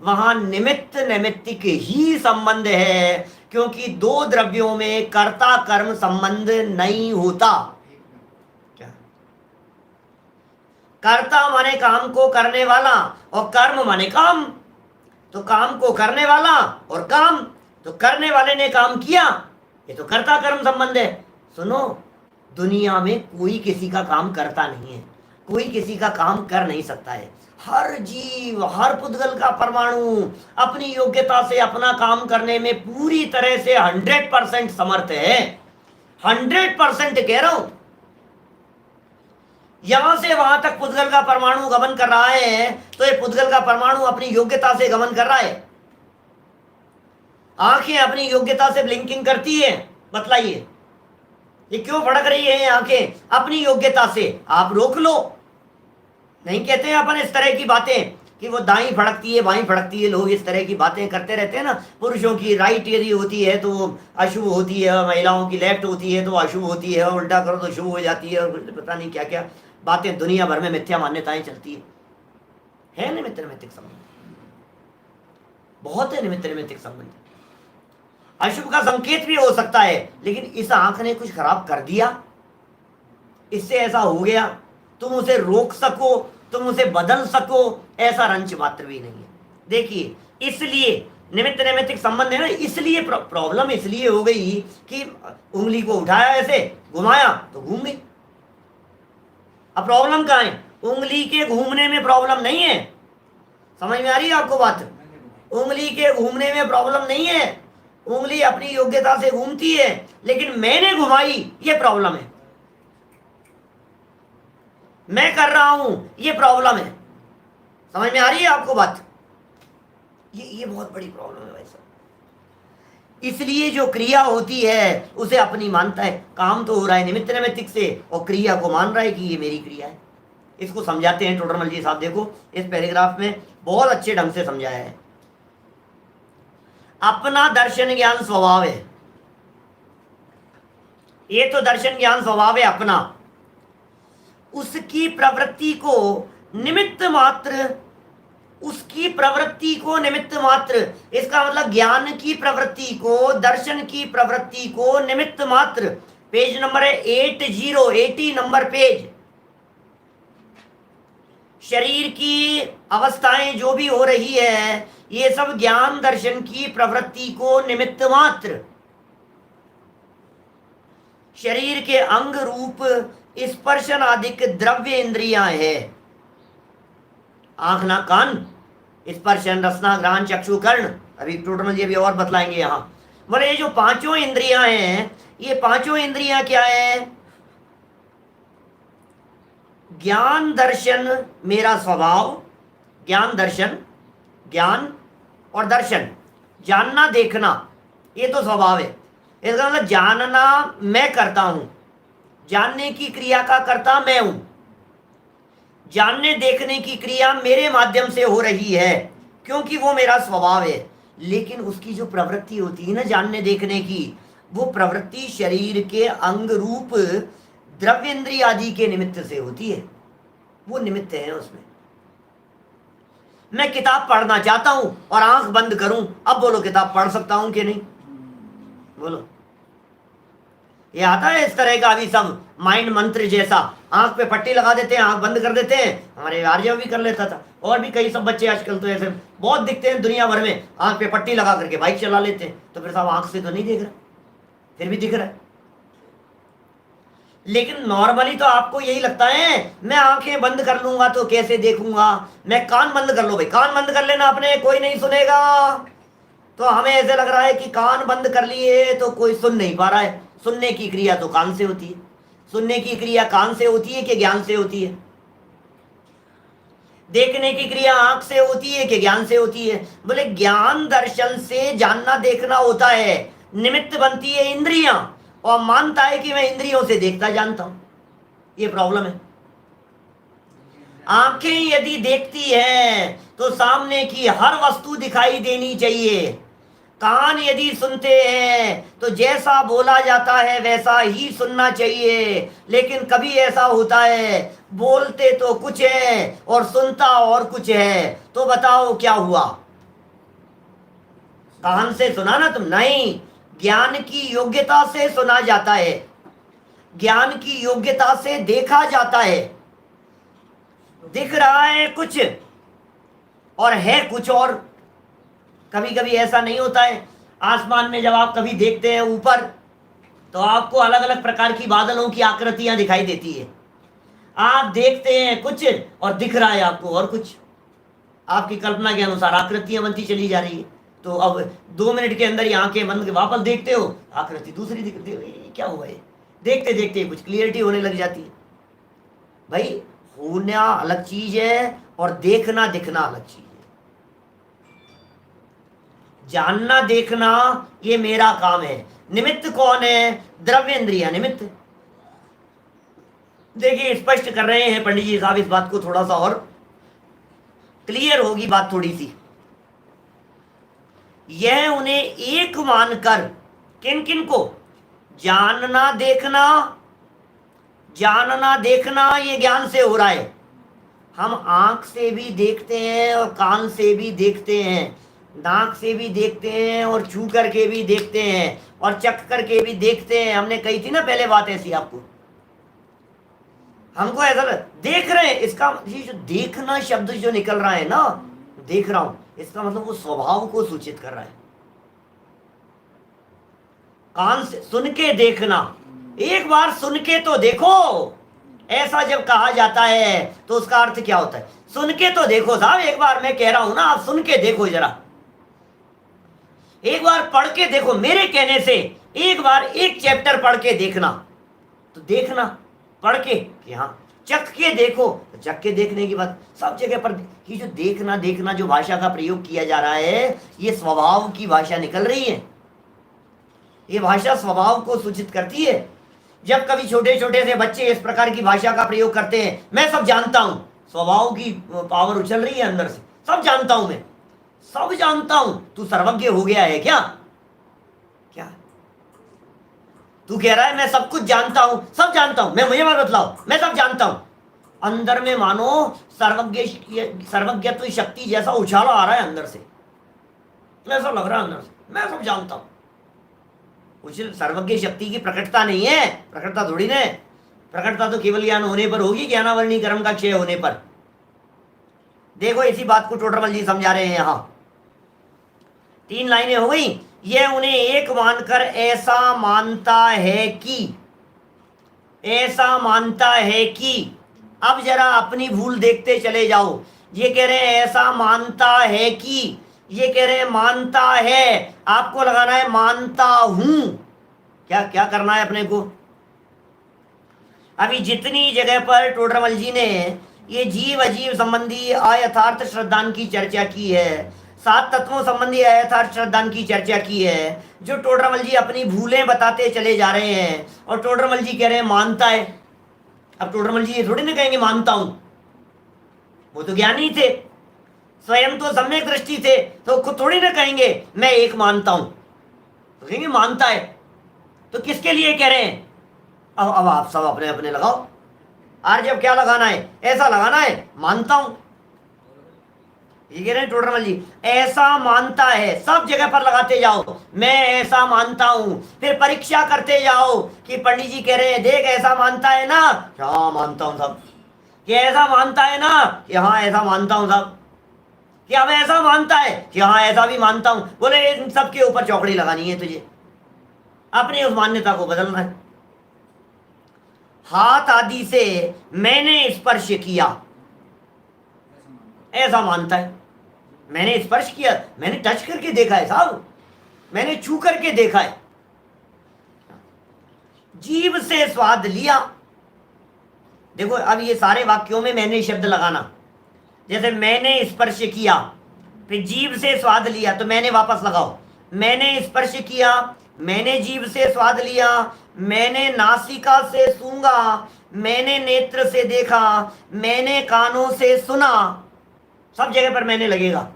वहां निमित्त नैमित्तिक ही संबंध है, क्योंकि दो द्रव्यों में कर्ता कर्म संबंध नहीं होता। क्या? कर्ता माने काम को करने वाला, और कर्म माने काम। तो काम को करने वाला और काम, तो करने वाले ने काम किया, ये तो कर्ता कर्म संबंध है। सुनो, दुनिया में कोई किसी का काम करता नहीं है, कोई किसी का काम कर नहीं सकता है। हर जीव, हर पुद्गल का परमाणु अपनी योग्यता से अपना काम करने में पूरी तरह से 100% समर्थ है। 100% कह रहा हूं। यहां से वहां तक पुद्गल का परमाणु गमन कर रहा है, तो ये पुद्गल का परमाणु अपनी योग्यता से गमन कर रहा है। आंखें अपनी योग्यता से ब्लिंकिंग करती है, बतलाइए ये क्यों भड़क रही है आंखें? अपनी योग्यता से। आप रोक लो, नहीं कहते हैं अपन इस तरह की बातें, कि वो दाई फड़कती है बाई फड़कती है, लोग इस तरह की बातें करते रहते हैं ना। पुरुषों की राइट यदि होती है तो वो अशुभ होती है, और महिलाओं की लेफ्ट होती है तो अशुभ होती है, और उल्टा करो तो शुभ हो जाती है, और पता नहीं क्या क्या बातें दुनिया भर में मिथ्या मान्यताएं चलती है निमित्त नैमित्तिक संबंध, बहुत है निमित्त नैमित्तिक संबंध। अशुभ का संकेत भी हो सकता है, लेकिन इस आंख ने कुछ खराब कर दिया, इससे ऐसा हो गया, तुम उसे रोक सको, तुम उसे बदल सको, ऐसा रंच मात्र भी नहीं है। देखिए, इसलिए निमित्त नैमित्तिक संबंध है ना, इसलिए प्रॉब्लम इसलिए हो गई कि उंगली को उठाया ऐसे घुमाया तो घूम गई। अब प्रॉब्लम कहाँ है? उंगली के घूमने में प्रॉब्लम नहीं है। समझ में आ रही है आपको बात? उंगली के घूमने में प्रॉब्लम नहीं है, उंगली अपनी योग्यता से घूमती है, लेकिन मैंने घुमाई ये प्रॉब्लम है, मैं कर रहा हूं ये प्रॉब्लम है। समझ में आ रही है आपको बात? ये बहुत बड़ी प्रॉब्लम है भाई साहब। इसलिए जो क्रिया होती है उसे अपनी मानता है, काम तो हो रहा है निमित्त नैमित्तिक से, और क्रिया को मान रहा है कि ये मेरी क्रिया है। इसको समझाते हैं टोडरमल जी साहब, देखो इस पैराग्राफ में बहुत अच्छे ढंग से समझाया है। अपना दर्शन ज्ञान स्वभाव है, ये तो दर्शन ज्ञान स्वभाव है अपना, उसकी प्रवृत्ति को निमित्त मात्र, उसकी प्रवृत्ति को निमित्त मात्र, इसका मतलब ज्ञान की प्रवृत्ति को, दर्शन की प्रवृत्ति को निमित्त मात्र। पेज नंबर है 80 नंबर पेज। शरीर की अवस्थाएं जो भी हो रही है ये सब ज्ञान दर्शन की प्रवृत्ति को निमित्त मात्र। शरीर के अंग रूप स्पर्शन आदि द्रव्य इंद्रियां है, आंख नाक कान, स्पर्शन रसना घ्राण चक्षु कर्ण, अभी टोटल ये भी और बतलाएंगे यहां। बोले ये जो पांचों इंद्रियां हैं, ये पांचों इंद्रियां क्या है? ज्ञान दर्शन मेरा स्वभाव, ज्ञान दर्शन, ज्ञान और दर्शन, जानना देखना, ये तो स्वभाव है। इसका मतलब जानना मैं करता हूं, जानने की क्रिया का कर्ता मैं हूं, जानने देखने की क्रिया मेरे माध्यम से हो रही है क्योंकि वो मेरा स्वभाव है। लेकिन उसकी जो प्रवृत्ति होती है ना जानने देखने की, वो प्रवृत्ति शरीर के अंग रूप द्रव्य इंद्रिय आदि के निमित्त से होती है, वो निमित्त है उसमें। मैं किताब पढ़ना चाहता हूं और आंख बंद करूं, अब बोलो किताब पढ़ सकता हूं कि नहीं? बोलो, ये आता है इस तरह का अभी सब माइंड मंत्र जैसा, आंख पे पट्टी लगा देते हैं, आंख बंद कर देते हैं। हमारे आर्य भी कर लेता था, और भी कई सब बच्चे आजकल तो ऐसे बहुत दिखते हैं दुनिया भर में, आंख पे पट्टी लगा करके बाइक चला लेते हैं। तो फिर साहब आंख से तो नहीं देख रहा, फिर भी दिख रहा है। लेकिन नॉर्मली तो आपको यही लगता है मैं आंखें बंद कर लूंगा तो कैसे देखूंगा, मैं कान बंद कर लो भाई, कान बंद कर लेना अपने, कोई नहीं सुनेगा। तो हमें ऐसे लग रहा है कि कान बंद कर लिए तो कोई सुन नहीं पा रहा है। सुनने की क्रिया तो कान से होती है, सुनने की क्रिया कान से होती है कि ज्ञान से होती है? देखने की क्रिया आंख से होती है कि ज्ञान से होती है? बोले ज्ञान दर्शन से जानना देखना होता है, निमित्त बनती है इंद्रियां, और मानता है कि मैं इंद्रियों से देखता जानता हूं। ये प्रॉब्लम है। आंखें यदि देखती है तो सामने की हर वस्तु दिखाई देनी चाहिए। कान यदि सुनते हैं तो जैसा बोला जाता है वैसा ही सुनना चाहिए। लेकिन कभी ऐसा होता है बोलते तो कुछ है और सुनता और कुछ है, तो बताओ क्या हुआ? कान से सुना ना तुम? नहीं, ज्ञान की योग्यता से सुना जाता है, ज्ञान की योग्यता से देखा जाता है। दिख रहा है कुछ और है कुछ और। कभी कभी ऐसा नहीं होता है, आसमान में जब आप कभी देखते हैं ऊपर तो आपको अलग अलग प्रकार की बादलों की आकृतियां दिखाई देती है। आप देखते हैं कुछ और दिख रहा है आपको और कुछ, आपकी कल्पना के अनुसार आकृतियां बनती चली जा रही है। तो अब 2 मिनट के अंदर ही आंखें बंद के वापस देखते हो, आकृति दूसरी दिखती है। क्या हुआ है? देखते देखते कुछ क्लियरिटी होने लग जाती है। भाई होना अलग चीज है और देखना दिखना अलग चीज है। जानना देखना ये मेरा काम है। निमित्त कौन है? द्रव्य इंद्रिया निमित्त। देखिए स्पष्ट कर रहे हैं पंडित जी साहब इस बात को थोड़ा सा और। क्लियर होगी बात थोड़ी सी। यह उन्हें एक मानकर, किन किन को, जानना देखना, जानना देखना ये ज्ञान से हो रहा है। हम आंख से भी देखते हैं और कान से भी देखते हैं, नाक से भी देखते हैं और छू करके भी देखते हैं और चख करके भी देखते हैं। हमने कही थी ना पहले बात ऐसी आपको। हमको ऐसा देख रहे हैं, इसका ये जो देखना शब्द जो निकल रहा है ना, देख रहा हूं, इसका मतलब वो स्वभाव को सूचित कर रहा है। कान से सुन के देखना, एक बार सुन के तो देखो, ऐसा जब कहा जाता है तो उसका अर्थ क्या होता है? सुन के तो देखो साहब, एक बार मैं कह रहा हूं ना, आप सुन के देखो जरा, एक बार पढ़ के देखो, मेरे कहने से एक बार एक चैप्टर पढ़ के देखना। तो देखना पढ़ के कि हाँ, चख के देखो तो चख के देखने की बात। सब जगह पर ये जो देखना देखना जो भाषा का प्रयोग किया जा रहा है, ये स्वभाव की भाषा निकल रही है। ये भाषा स्वभाव को सूचित करती है। जब कभी छोटे छोटे से बच्चे इस प्रकार की भाषा का प्रयोग करते हैं, मैं सब जानता हूं, स्वभाव की पावर उछल रही है अंदर से, सब जानता हूं, मैं सब जानता हूं। तू सर्वज्ञ हो गया है क्या? क्या तू कह रहा है मैं सब कुछ जानता हूं, सब जानता हूं, मैं मुझे मत बतलाओ, मैं सब जानता हूं। अंदर में मानो सर्वज्ञत्व शक्ति जैसा उछाला आ रहा है अंदर से, ऐसा लग रहा है अंदर से मैं सब जानता हूं। सर्वज्ञ शक्ति की प्रकटता नहीं है, प्रकटता थोड़ी ना, प्रकटता तो केवल ज्ञान होने पर होगी, ज्ञानावरणी कर्म का क्षय होने पर। देखो इसी बात को टोडरमल जी समझा रहे हैं। यहां 3 लाइनें हो गई। यह उन्हें एक मानकर ऐसा मानता है कि, ऐसा मानता है कि, अब जरा अपनी भूल देखते चले जाओ। ये कह रहे हैं ऐसा मानता है कि, ये कह रहे हैं मानता है, आपको लगाना है मानता हूं। क्या क्या करना है अपने को? अभी जितनी जगह पर टोडरमल जी ने ये जीव अजीव संबंधी अयथार्थ श्रद्धान की चर्चा की है, 7 तत्वों संबंधी अयथार्थ श्रद्धान की चर्चा की है, जो टोडरमल जी अपनी भूलें बताते चले जा रहे हैं, और टोडरमल जी कह रहे हैं मानता है। अब टोडरमल जी ये थोड़ी ना कहेंगे मानता हूं, वो तो ज्ञानी थे, स्वयं तो सम्यक दृष्टि थे, तो खुद थोड़ी ना कहेंगे मैं एक मानता हूं, तो कहेंगे मानता है। तो किसके लिए कह रहे हैं? अब आप सब अपने अपने लगाओ। आज जब क्या लगाना है? ऐसा लगाना है मानता हूं। ये कह रहे हैं टोडरमल जी, ऐसा मानता है, सब जगह पर लगाते जाओ, मैं ऐसा मानता हूं। फिर परीक्षा करते जाओ कि पंडित जी कह रहे हैं देख ऐसा मानता है ना, हाँ मानता हूं सब। कि ऐसा मानता है ना, कि हाँ ऐसा मानता हूं सब। कि अब ऐसा मानता है कि हाँ ऐसा भी मानता हूं। बोले इन सबके ऊपर चौकड़ी लगानी है तुझे, अपनी उस मान्यता को बदलना है। हाथ आदि से मैंने स्पर्श किया, ऐसा मानता है। मैंने स्पर्श किया, मैंने टच करके देखा है साहब, मैंने छू करके देखा है। जीभ से स्वाद लिया। देखो अब ये सारे वाक्यों में मैंने शब्द लगाना, जैसे मैंने स्पर्श किया, फिर जीभ से स्वाद लिया, तो मैंने वापस लगाओ। मैंने स्पर्श किया, मैंने जीभ से स्वाद लिया, मैंने नासिका से सूंघा, मैंने नेत्र से देखा, मैंने कानों से सुना। सब जगह पर मैंने लगेगा।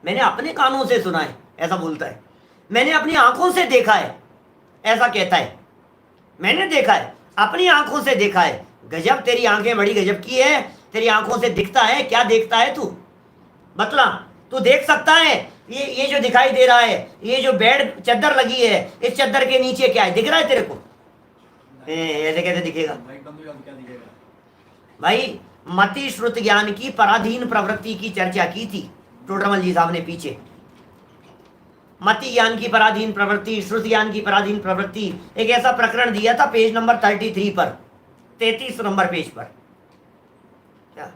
मैंने अपने कानों से सुना है, ऐसा बोलता है। मैंने अपनी आंखों से देखा है, ऐसा कहता है। मैंने देखा है, अपनी आंखों से देखा है। गजब, तेरी आंखें बड़ी गजब की है, तेरी आंखों से दिखता है। क्या देखता है तू? बतला, तू देख सकता है? ये जो दिखाई दे रहा है, ये जो बेड चादर लगी है, इस चादर के नीचे क्या है? दिख रहा है तेरे को? ऐसे कैसे दिखेगा भाई? मति श्रुत ज्ञान की पराधीन प्रवृत्ति की चर्चा की थी टोडरमल जी साहब ने पीछे। मति ज्ञान की पराधीन प्रवृत्ति, श्रुत ज्ञान की पराधीन प्रवृत्ति, एक ऐसा प्रकरण दिया था पेज नंबर 33 पर, 33 नंबर पेज पर। क्या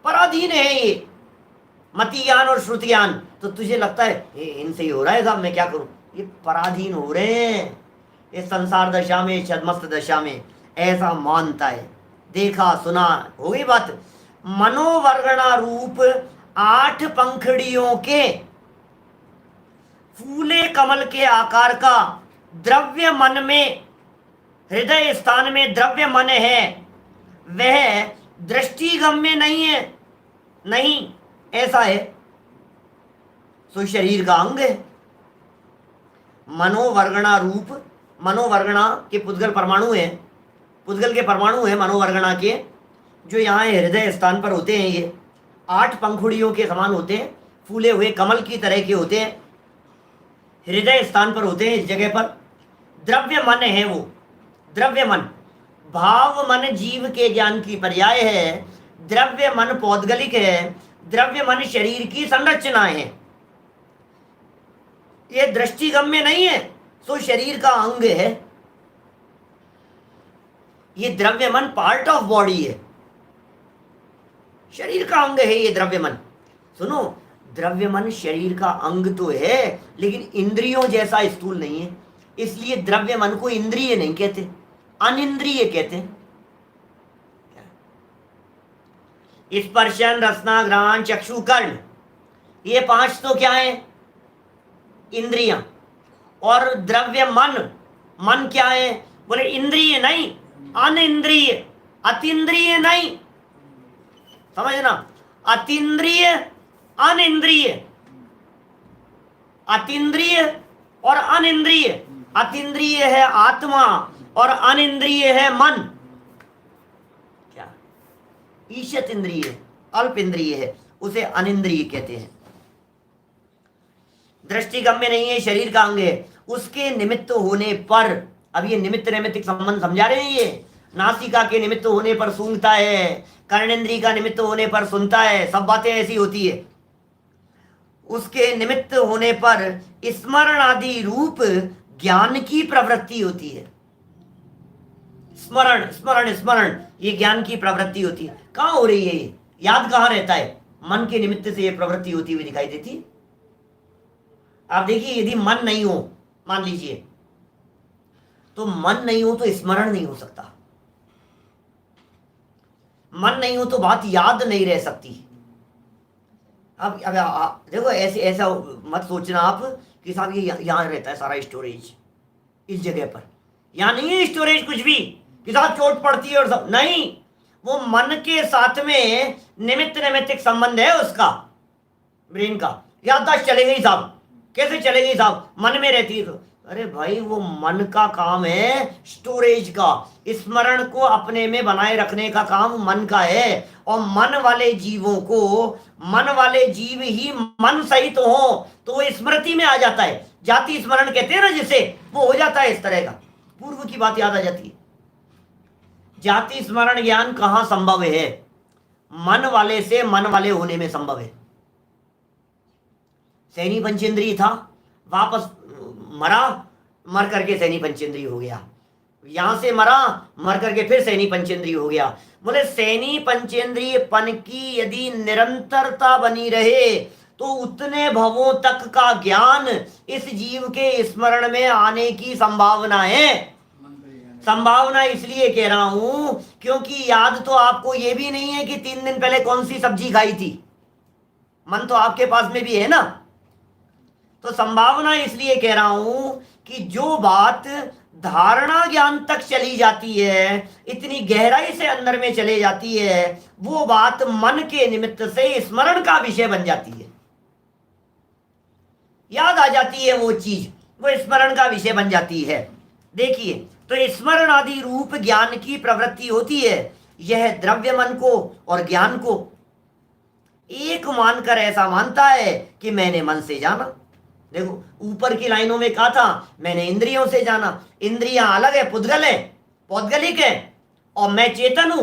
पराधीन है ये मति ज्ञान और श्रुति ज्ञान? तो तुझे लगता है इनसे ही हो रहा है साहब, मैं क्या करूं? ये पराधीन हो रहे हैं इस संसार दशा में, छद्मस्त दशा में। ऐसा मानता है, देखा सुना, हो गई बात। मनोवर्गणा रूप 8 पंखड़ियों के फूले कमल के आकार का द्रव्य मन में, हृदय स्थान में द्रव्य मन है, वह दृष्टिगम्य नहीं है। नहीं, ऐसा है। तो शरीर का अंग है। मनोवर्गणा रूप, मनोवर्गणा के पुद्गल परमाणु है, पुद्गल के परमाणु है मनोवर्गणा के, जो यहाँ हृदय स्थान पर होते हैं। ये 8 पंखुड़ियों के समान होते हैं, फूले हुए कमल की तरह के होते हैं, हृदय स्थान पर होते हैं। इस जगह पर द्रव्य मन है। वो द्रव्य मन, भाव मन जीव के ज्ञान की पर्याय है, द्रव्य मन पौद्गलिक है, द्रव्य मन शरीर की संरचना है। ये दृष्टिगम्य नहीं है, सो शरीर का अंग है। ये द्रव्य मन पार्ट ऑफ बॉडी है, शरीर का अंग है ये द्रव्य मन। सुनो, द्रव्य मन शरीर का अंग तो है, लेकिन इंद्रियों जैसा स्थूल नहीं है, इसलिए द्रव्य मन को इंद्रिय नहीं कहते, अनिंद्रिय कहते हैं। स्पर्शन, रसना, घ्राण, चक्षु, कर्ण, ये 5 तो क्या है? इंद्रियां। और द्रव्य मन, मन क्या है? बोले इंद्रिय नहीं, अनिंद्रिय, अतीन्द्रिय नहीं, समझना, अतीन्द्रिय अनिंद्रिय, अतीन्द्रिय और अनिंद्रिय। अतीन्द्रिय है आत्मा और अनिंद्रिय है मन। क्या? ईशत इंद्रिय, अल्प इंद्रिय है, उसे अनिंद्रिय कहते हैं। दृष्टिगम्य नहीं है, शरीर का अंग है। उसके निमित्त होने पर, अब ये निमित्त नैमित्तिक संबंध समझा रहे हैं। ये नासिका के निमित्त होने पर सूंघता है, कर्णेंद्रिय का निमित्त होने पर सुनता है, सब बातें ऐसी होती है। उसके निमित्त होने पर स्मरण आदि रूप ज्ञान की प्रवृत्ति होती है। स्मरण स्मरण स्मरण, ये ज्ञान की प्रवृत्ति होती है। कहाँ हो रही है ये? याद कहाँ रहता है? मन के निमित्त से ये प्रवृत्ति होती हुई दिखाई देती है। आप देखिए, यदि मन नहीं हो, मान लीजिए, तो मन नहीं हो तो स्मरण नहीं हो सकता, मन नहीं हो तो बात याद नहीं रह सकती। अब देखो, ऐसे ऐसा मत सोचना आप कि साहब ये यहाँ रहता है सारा स्टोरेज इस जगह पर, यहाँ नहीं है स्टोरेज कुछ भी कि साहब चोट पड़ती है और सब नहीं। वो मन के साथ में निमित्त नैमित्तिक संबंध है उसका, ब्रेन का। याददाश्त चले गई साहब, कैसे चले गई साहब? मन में रहती है तो। अरे भाई, वो मन का काम है स्टोरेज का, स्मरण को अपने में बनाए रखने का काम मन का है। और मन वाले जीवों को, मन वाले जीव ही मन सहित हो तो वो स्मृति में आ जाता है। जाति स्मरण कहते हैं ना जिसे, वो हो जाता है इस तरह का, पूर्व की बात याद आ जाती है। जाति स्मरण ज्ञान कहाँ संभव है? मन वाले से मन वाले होने में संभव है। सैनी पंचेंद्रिय था, वापस मरा, मर करके सैनी पंचेंद्रिय हो गया। यहां से मरा, मर करके फिर सैनी पंचेंद्रिय हो गया। बोले सैनी पंचेंद्रिय पन की यदि निरंतरता बनी रहे तो उतने भवों तक का ज्ञान इस जीव के स्मरण में आने की संभावना है। संभावना इसलिए कह रहा हूं क्योंकि याद तो आपको ये भी नहीं है कि 3 दिन पहले कौन सी सब्जी खाई थी। मन तो आपके पास में भी है ना। तो संभावना इसलिए कह रहा हूं कि जो बात धारणा ज्ञान तक चली जाती है, इतनी गहराई से अंदर में चले जाती है, वो बात मन के निमित्त से स्मरण का विषय बन जाती है। याद आ जाती है वो चीज, वो स्मरण का विषय बन जाती है। देखिए, तो स्मरण आदि रूप ज्ञान की प्रवृत्ति होती है। यह द्रव्य मन को और ज्ञान को एक मानकर ऐसा मानता है कि मैंने मन से जाना। देखो, ऊपर की लाइनों में कहा था मैंने इंद्रियों से जाना। इंद्रियां अलग है, पुद्गल है, पौद्गलिक है, और मैं चेतन हूं।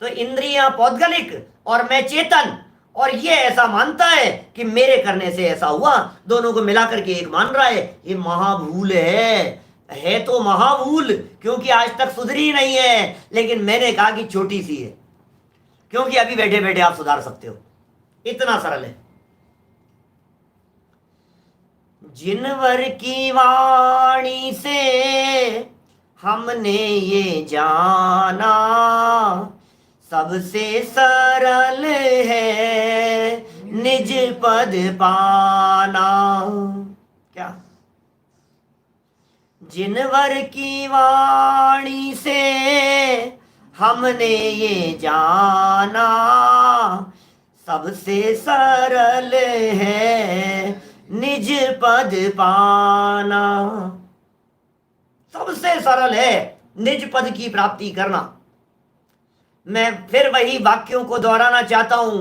तो इंद्रियां पौद्गलिक और मैं चेतन, और ये ऐसा मानता है कि मेरे करने से ऐसा हुआ। दोनों को मिलाकर के एक मान रहा है। ये महाभूल है तो महाभूल, क्योंकि आज तक सुधरी नहीं है। लेकिन मैंने कहा कि छोटी सी है, क्योंकि अभी बैठे बैठे आप सुधार सकते हो, इतना सरल है। जिनवर की वाणी से हमने ये जाना, सबसे सरल है निज पद पाना। क्या? जिनवर की वाणी से हमने ये जाना, सबसे सरल है निज पद पाना। सबसे सरल है निज पद की प्राप्ति करना। मैं फिर वही वाक्यों को दोहराना चाहता हूं।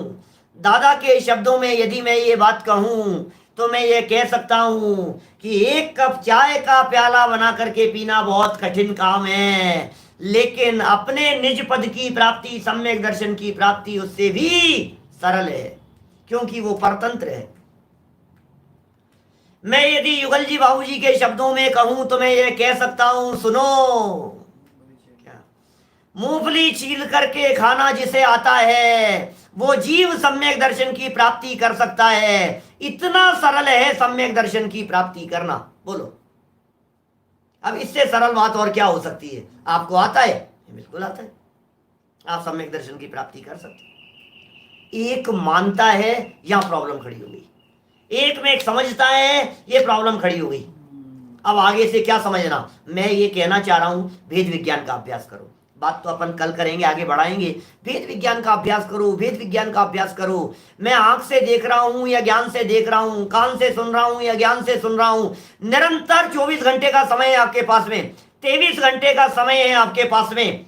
दादा के शब्दों में यदि मैं ये बात कहूं तो मैं ये कह सकता हूं कि एक कप चाय का प्याला बना करके पीना बहुत कठिन काम है, लेकिन अपने निज पद की प्राप्ति, सम्यक दर्शन की प्राप्ति उससे भी सरल है, क्योंकि वो परतंत्र है। मैं यदि युगल जी बाबू जी के शब्दों में कहूं तो मैं ये कह सकता हूं, सुनो, क्या मूंगफली छील करके खाना जिसे आता है वो जीव सम्यक दर्शन की प्राप्ति कर सकता है। इतना सरल है सम्यक दर्शन की प्राप्ति करना। बोलो, अब इससे सरल बात और क्या हो सकती है? आपको आता है? बिल्कुल आता है, आप सम्यक दर्शन की प्राप्ति कर सकते हैं। एक मानता है, यहां प्रॉब्लम खड़ी हो गई। एक में एक समझता है, ये प्रॉब्लम खड़ी हो गई। अब आगे से क्या समझना, मैं ये कहना चाह रहा हूं, वेद विज्ञान का अभ्यास करो। बात तो अपन कल करेंगे, आगे बढ़ाएंगे। वेद विज्ञान का अभ्यास करो, वेद विज्ञान का अभ्यास करो। मैं आंख से देख रहा हूं या ज्ञान से देख रहा हूं, कान से सुन रहा हूं या ज्ञान से सुन रहा हूं, निरंतर 24 घंटे का समय है आपके पास में, 23 घंटे का समय है आपके पास में।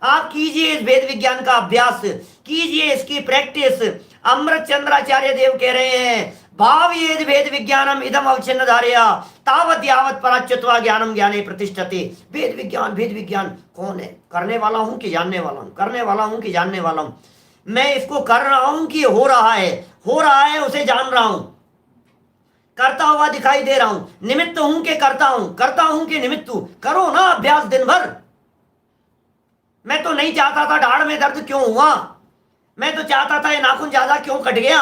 आप कीजिए इस वेद विज्ञान का अभ्यास, कीजिए इसकी प्रैक्टिस। अमृत चंद्राचार्य देव कह रहे हैं, भावयेद वेद विज्ञानम इदम अवच्छिन्न धारया तावत यावत पराच्युत्वा ज्ञानम ज्ञाने प्रतिष्ठते। वेद विज्ञान कौन है? करने वाला हूं कि जानने वाला हूं? करने वाला हूं कि जानने वाला हूं? मैं इसको कर रहा हूं कि हो रहा है उसे जान रहा हूं, करता हुआ दिखाई दे रहा हूं। निमित्त हूं कि करता हूं कि निमित्त हूं। करो ना अभ्यास दिन भर। मैं तो नहीं चाहता था दाढ़ में दर्द क्यों हुआ, मैं तो चाहता था ये नाखून ज्यादा क्यों कट गया।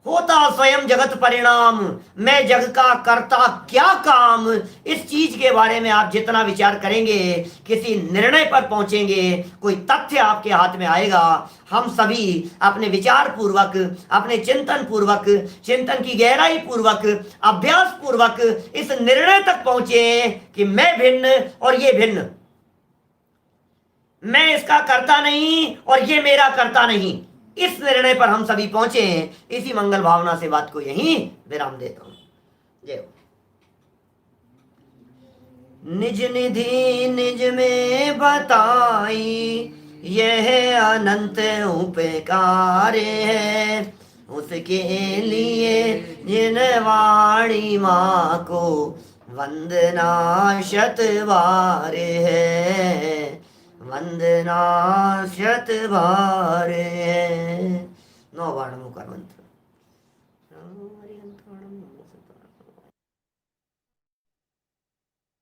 होता स्वयं जगत परिणाम, मैं जग का करता क्या काम। इस चीज के बारे में आप जितना विचार करेंगे, किसी निर्णय पर पहुंचेंगे, कोई तथ्य आपके हाथ में आएगा। हम सभी अपने विचार पूर्वक, अपने चिंतन पूर्वक, चिंतन की गहराई पूर्वक, अभ्यास पूर्वक इस निर्णय तक पहुंचे कि मैं भिन्न और ये भिन्न, मैं इसका करता नहीं और ये मेरा करता नहीं। इस निर्णय पर हम सभी पहुंचे हैं। इसी मंगल भावना से बात को यहीं विराम देता हूं। जय हो। निज निधि निज में बताई, यह अनंत उपकार है। उसके लिए जिन वाणी माँ को वंदना शतबार है, वंदना शतबार है। 9 बार नमो कर मंत्र।